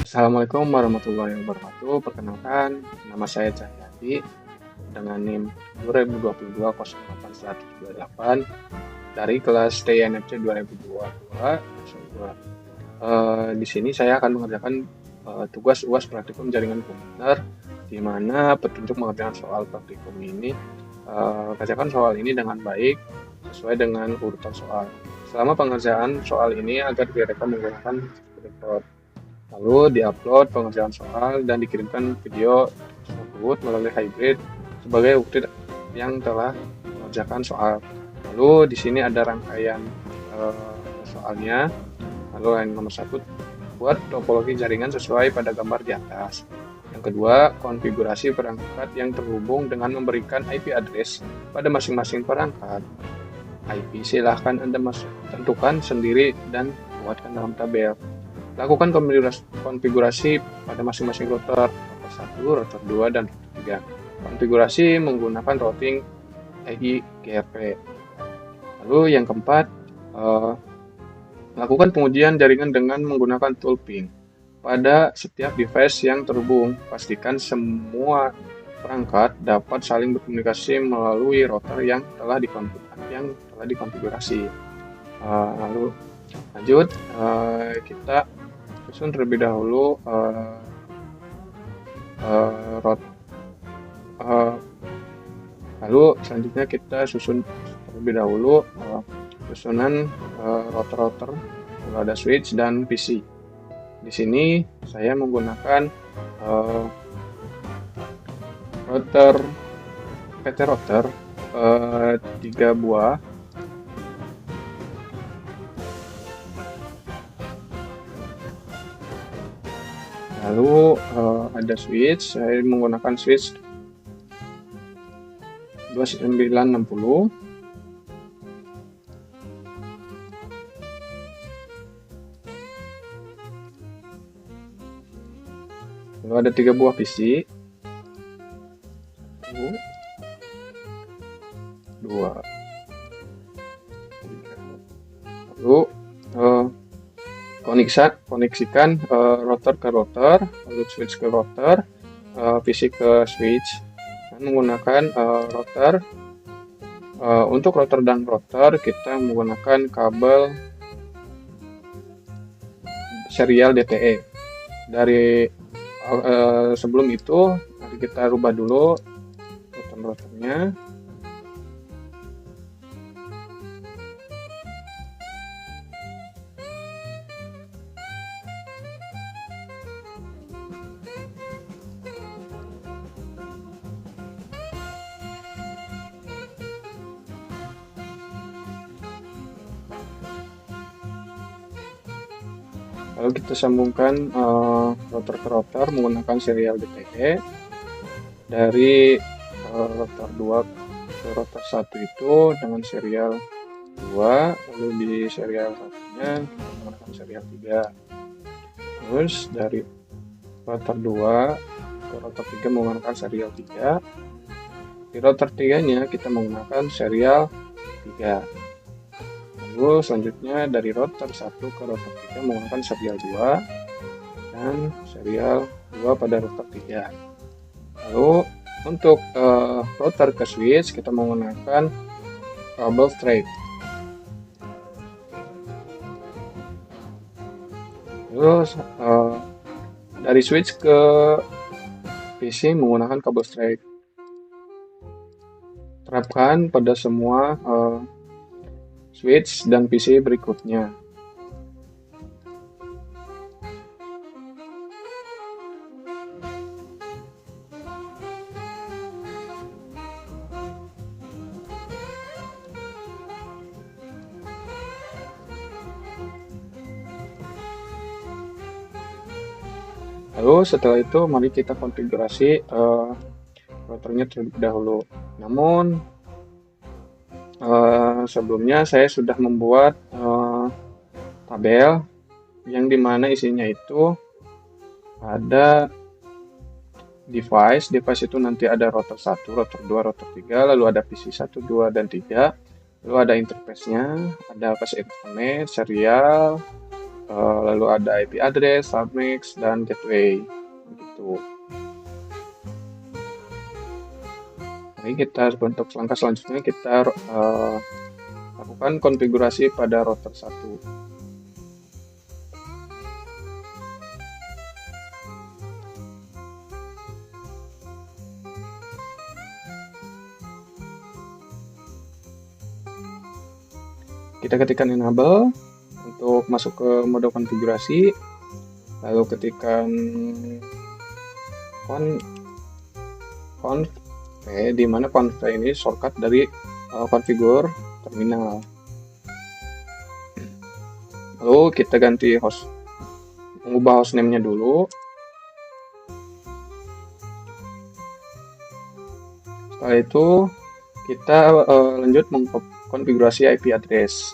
Assalamualaikum warahmatullahi wabarakatuh. Perkenalkan, nama saya Cahyadi dengan NIM 2022-08-128 dari kelas TINFC 2022. Di sini saya akan mengerjakan tugas UAS praktikum jaringan komputer, di mana petunjuk mengerjakan soal praktikum ini kerjakan soal ini dengan baik sesuai dengan urutan soal. Selama pengerjaan soal ini agar direkam menggunakan screenshot. Lalu diupload pengerjaan soal dan dikirimkan video tersebut melalui hybrid sebagai bukti yang telah mengerjakan soal. Lalu di sini ada rangkaian soalnya. Lalu yang nomor 1, buat topologi jaringan sesuai pada gambar di atas. Yang kedua, konfigurasi perangkat yang terhubung dengan memberikan IP address pada masing-masing perangkat. IP silahkan Anda tentukan sendiri dan buatkan dalam tabel. Lakukan konfigurasi pada masing-masing router 1, router 2, dan router 3. Konfigurasi menggunakan routing EIGRP. Lalu yang keempat, lakukan pengujian jaringan dengan menggunakan tool ping. Pada setiap device yang terhubung, pastikan semua perangkat dapat saling berkomunikasi melalui router yang telah dikonfigurasi. Lalu lanjut, kita susun terlebih dahulu lalu selanjutnya kita susun terlebih dahulu susunan router-router, lalu ada switch dan PC. Di sini saya menggunakan router PT router 3 buah. Lalu ada switch, saya menggunakan switch 2960. Lalu ada 3 buah PC. 1, 2, 3. Lalu koneksikan router ke router, lalu switch ke router, PC ke switch, dan menggunakan router. Untuk router dan router kita menggunakan kabel serial DTE. Dari sebelum itu, mari kita rubah dulu router-routernya. Lalu kita sambungkan router ke router menggunakan serial DTE. Dari router 2 ke router 1 itu dengan serial 2, lalu di serial 1-nya kita menggunakan serial 3. Terus dari router 2 ke router 3 menggunakan serial 3. Di router 3-nya kita menggunakan serial 3. Lalu selanjutnya dari router 1 ke router 3 menggunakan serial 2 dan serial 2 pada router 3. Lalu untuk router ke switch kita menggunakan kabel straight. Terus dari switch ke PC menggunakan kabel straight. Terapkan pada semua switch dan PC berikutnya. Lalu setelah itu mari kita konfigurasi routernya terlebih dahulu. Namun sebelumnya saya sudah membuat tabel yang dimana isinya itu ada device itu nanti ada router 1, router 2, router 3, lalu ada PC 1, 2, dan 3, lalu ada interface-nya, ada bus Ethernet, serial, lalu ada IP address, submix, dan gateway gitu. Jadi kita untuk langkah selanjutnya kita lakukan konfigurasi pada router 1. Kita ketikkan enable untuk masuk ke mode konfigurasi, lalu ketikkan conf di mana conf ini shortcut dari configure terminal. Lalu kita ganti host, mengubah hostname-nya dulu. Setelah itu kita lanjut mengkonfigurasi IP address.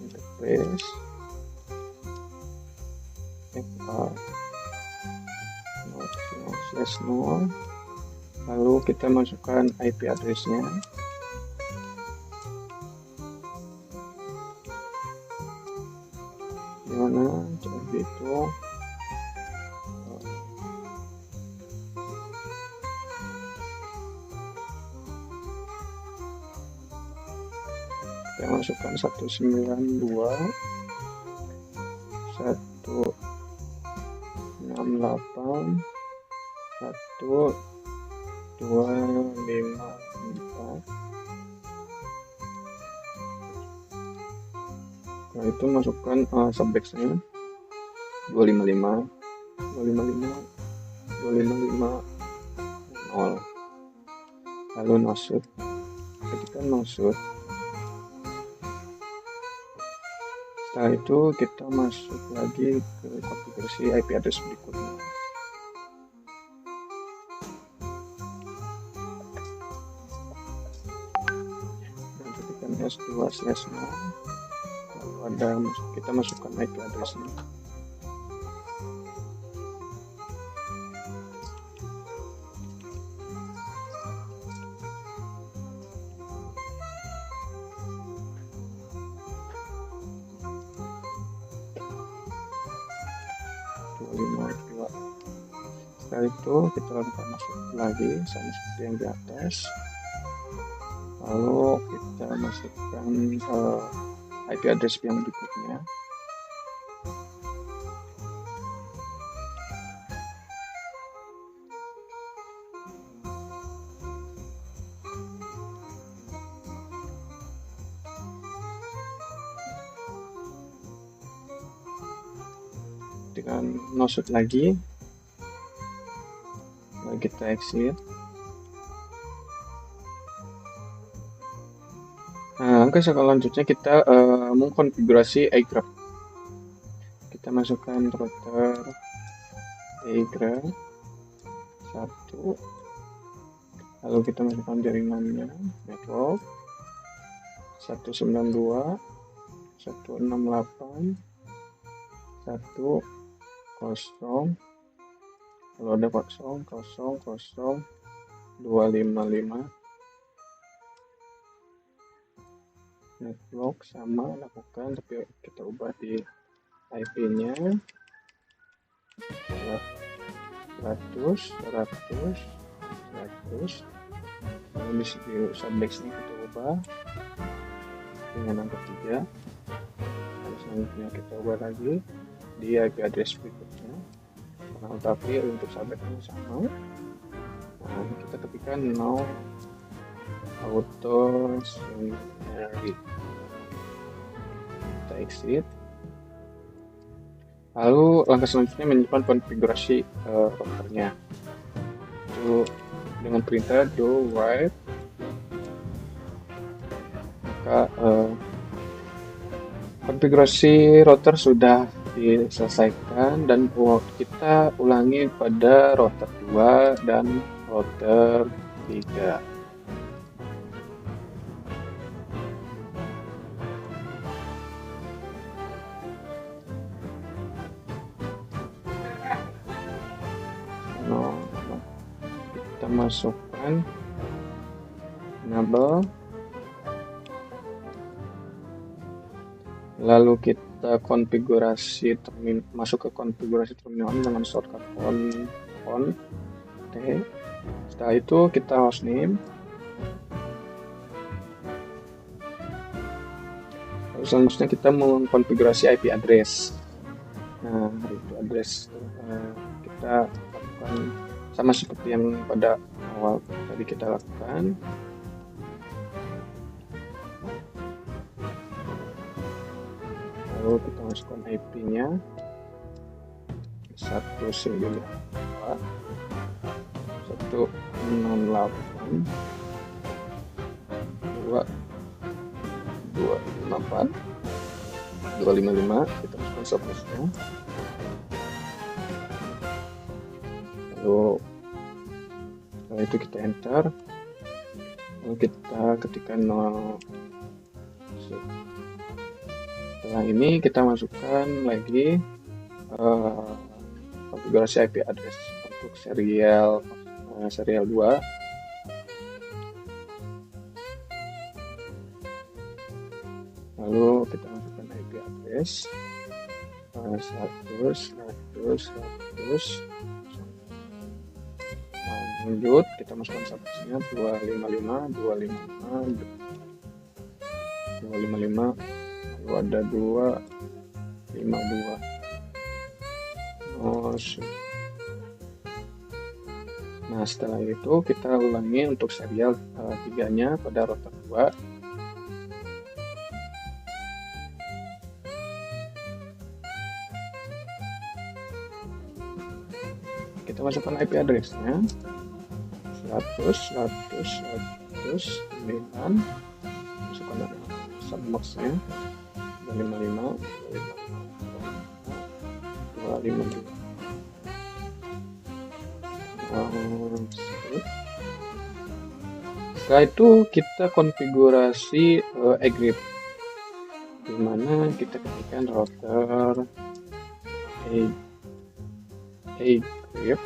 Interface /0, lalu kita masukkan IP address-nya. Gimana coba itu kita masukkan 192.168.1.254. Setelah itu masukkan subbox-nya 255 0, lalu noshoot, ketika noshoot. Setelah itu kita masuk lagi ke konfigurasi IP address berikutnya. Dan ketikkan s2/0, lalu kita masukkan IP address-nya. Setelah itu kita lakukan masuk lagi sama seperti yang di atas, lalu kita masukkan IP address yang berikutnya. Dengan noshoot lagi, lalu kita exit. Nah, langkah selanjutnya kita mengkonfigurasi iGraph. Kita masukkan router iGraph 1, lalu kita masukkan jaringannya network 192.168.1.0, lalu ada 0.0.0.255 network sama lakukan, tapi kita ubah di IP-nya 100, lalu di subbox-nya kita ubah dengan angka 3. Lalu selanjutnya kita ubah lagi di IP address berikutnya, tapi untuk subbox-nya sama. Nah, kita ketikkan no auto synchrony, kita exit. Lalu langkah selanjutnya menyimpan konfigurasi routernya. Itu dengan perintah do write, maka konfigurasi router sudah diselesaikan dan kita ulangi pada router 2 dan router 3. masukkan enable, lalu kita konfigurasi masuk ke konfigurasi terminal dengan shortcut on T. Setelah itu kita hostname, lalu selanjutnya kita mengkonfigurasi IP address. Nah, IP address kita lakukan sama seperti yang pada awal tadi kita lakukan. Lalu kita masukkan IP-nya 192.168.255, kita masukkan subnetnya. Lalu setelah itu kita enter, lalu kita ketikkan 0. Setelah ini kita masukkan lagi konfigurasi IP address untuk serial 2. Lalu kita masukkan IP address 100. Lanjut kita masukkan subnetnya 255, lalu ada 252. Nah, setelah itu kita ulangi untuk serial 3-nya pada router 2. Kita masukkan IP address-nya 100.9, masukkan subbox-nya 255. Setelah itu kita konfigurasi egrip, di mana kita ketikkan router egrip 1.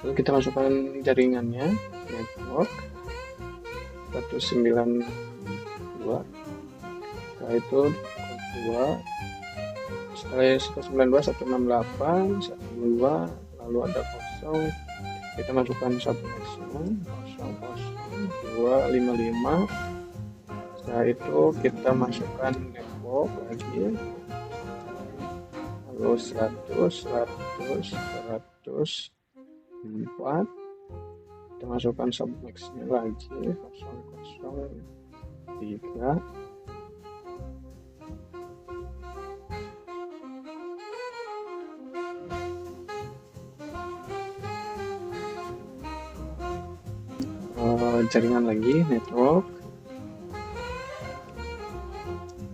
Lalu kita masukkan jaringannya network 192. Setelah itu 2, setelah 192, 168, 12, lalu ada 0, kita masukkan subnetnya 00255. Setelah itu kita masukkan network lagi, lalu 100, 4, kita masukkan subnetnya lagi 003. Jaringan lagi network,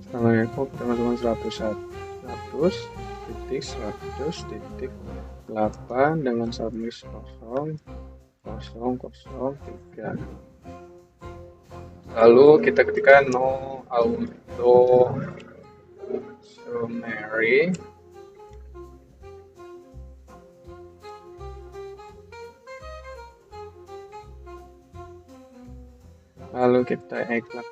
setelah network kita masukkan 100.100.8 dengan subnet 0.0.0.3. Lalu kita ketikkan no auto summary. Lalu kita exit.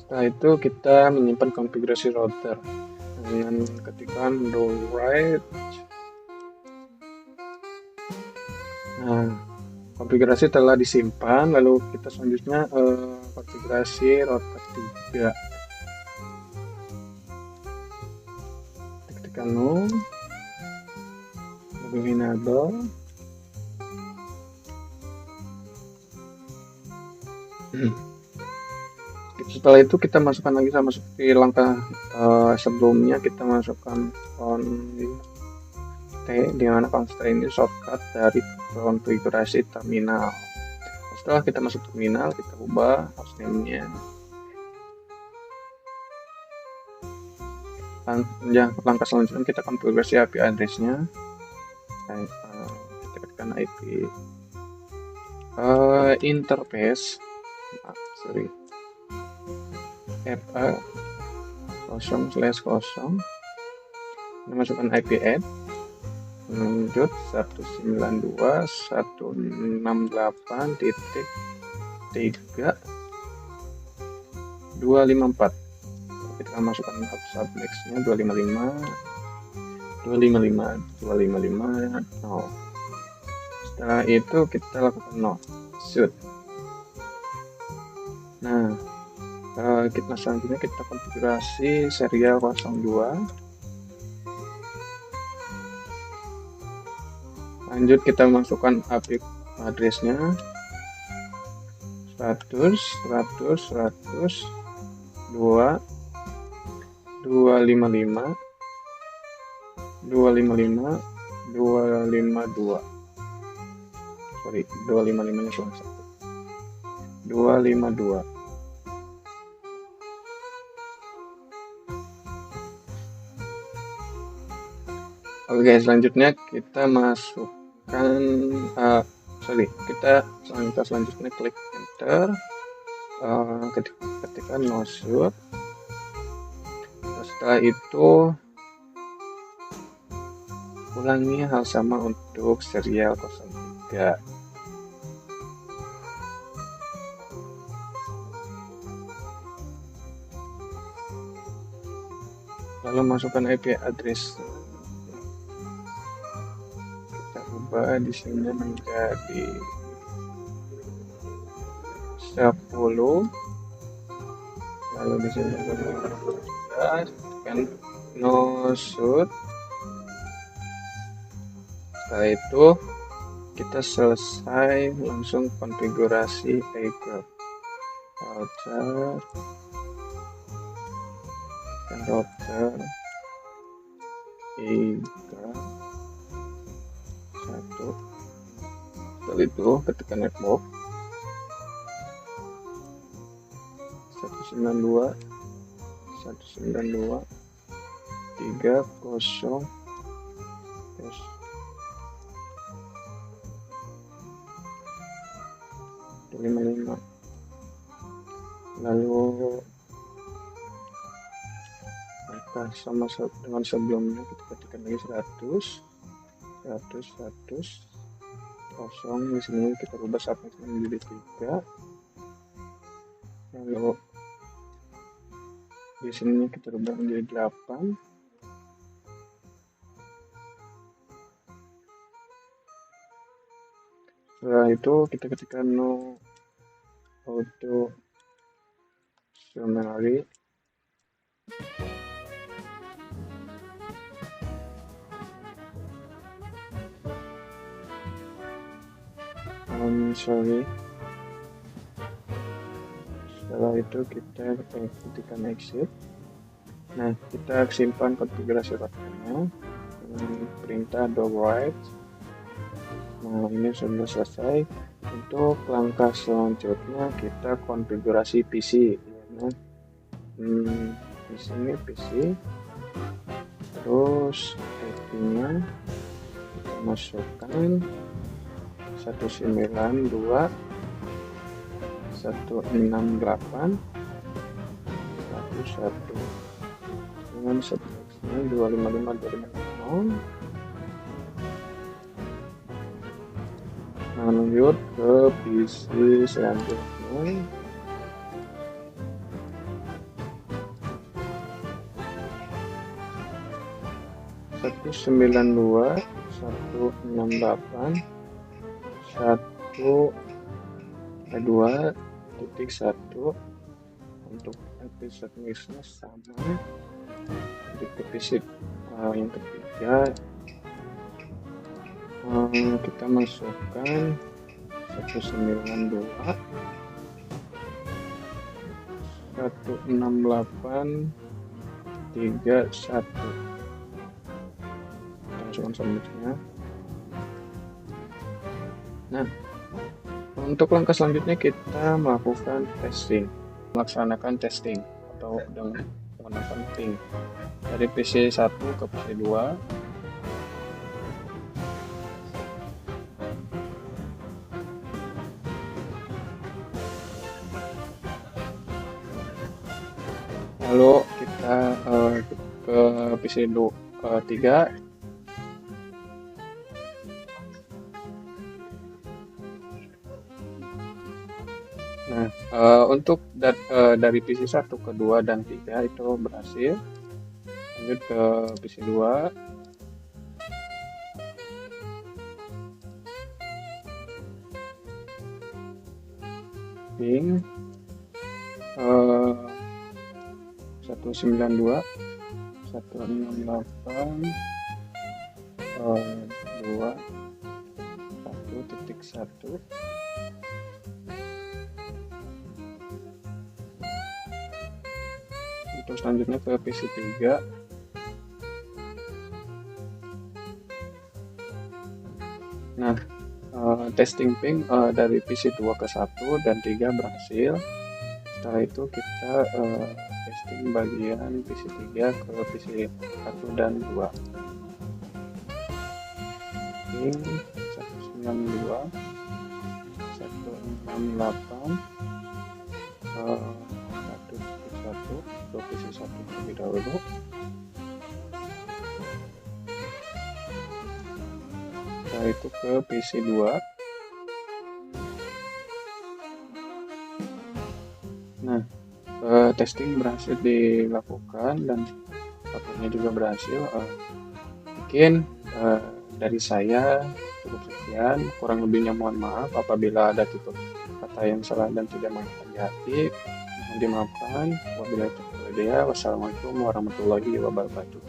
Setelah itu kita menyimpan konfigurasi router dengan ketikan do write. Nah, konfigurasi telah disimpan. Lalu kita selanjutnya konfigurasi router 3. Kita ketikkan no, lalu enable. Setelah itu kita masukkan lagi sama seperti langkah sebelumnya, kita masukkan T, di mana constraint ini shortcut dari konfigurasi terminal. Setelah kita masuk terminal, kita ubah hostname-nya. Langkah selanjutnya kita konfigurasi IP address-nya. Kita ketikkan IP interface FA 0/0, masukkan IP add, lanjut 192.168.3.254. Kita masukkan subnextnya 255, no. Setelah itu kita lakukan no shoot. Nah, kita selanjutnya kita konfigurasi serial 02. Lanjut kita masukkan IP addressnya 100 2 255 255 252. Sorry, 255-nya cuma 1. 252. Oke, selanjutnya kita masukkan kita selanjutnya klik enter, ketika no shoot. Setelah itu ulangi hal sama untuk serial 03. Lalu masukkan IP address, kita ubah di sini menjadi 10. Lalu di sini kan no shoot. Setelah itu kita selesai langsung konfigurasi aircraft router 3 1. Setelah itu ketika network 192 3.0 55. Lalu sama dengan sebelumnya kita ketikkan lagi 100 kosong. Di sini kita rubah subnextnya menjadi 3. Lalu di sini kita rubah menjadi 8. Setelah itu kita ketikkan no auto summary. Setelah itu kita ketikkan exit. Nah, kita simpan konfigurasi routernya, perintah write. Nah, ini sudah selesai. Untuk langkah selanjutnya kita konfigurasi PC. Nah, di sini PC, terus IP-nya kita masukkan 192.168.1.1 dengan subnextnya 255.250. Nah, lanjut ke PC selanjutnya. Satu 2.1 untuk episode mixnya sama. Di episode yang ketiga kita masukkan 192.168.3.1. Masukkan subnextnya. Nah, untuk langkah selanjutnya kita melaksanakan testing atau dengan menggunakan ping dari PC 1 ke PC 2. Lalu kita ke PC 3. Nah, untuk dari PC 1 ke 2 dan 3 itu berhasil. Lanjut ke PC 2. Ping 192 168 2 1.1. Untuk selanjutnya ke PC 3. Nah, testing ping dari PC 2 ke 1 dan 3 berhasil. Setelah itu kita testing bagian PC 3 ke PC 1 dan 2. Ping 192 168 1.1 ke PC 1 terlebih dahulu. Setelah itu ke PC 2. Nah, testing berhasil dilakukan dan papernya juga berhasil. Mungkin dari saya cukup sekian, kurang lebihnya mohon maaf apabila ada tutur kata yang salah dan tidak mengenakan di hati, mohon dimaafkan. Wabillahi taufiq wal hidayah. Wassalamualaikum warahmatullahi wabarakatuh.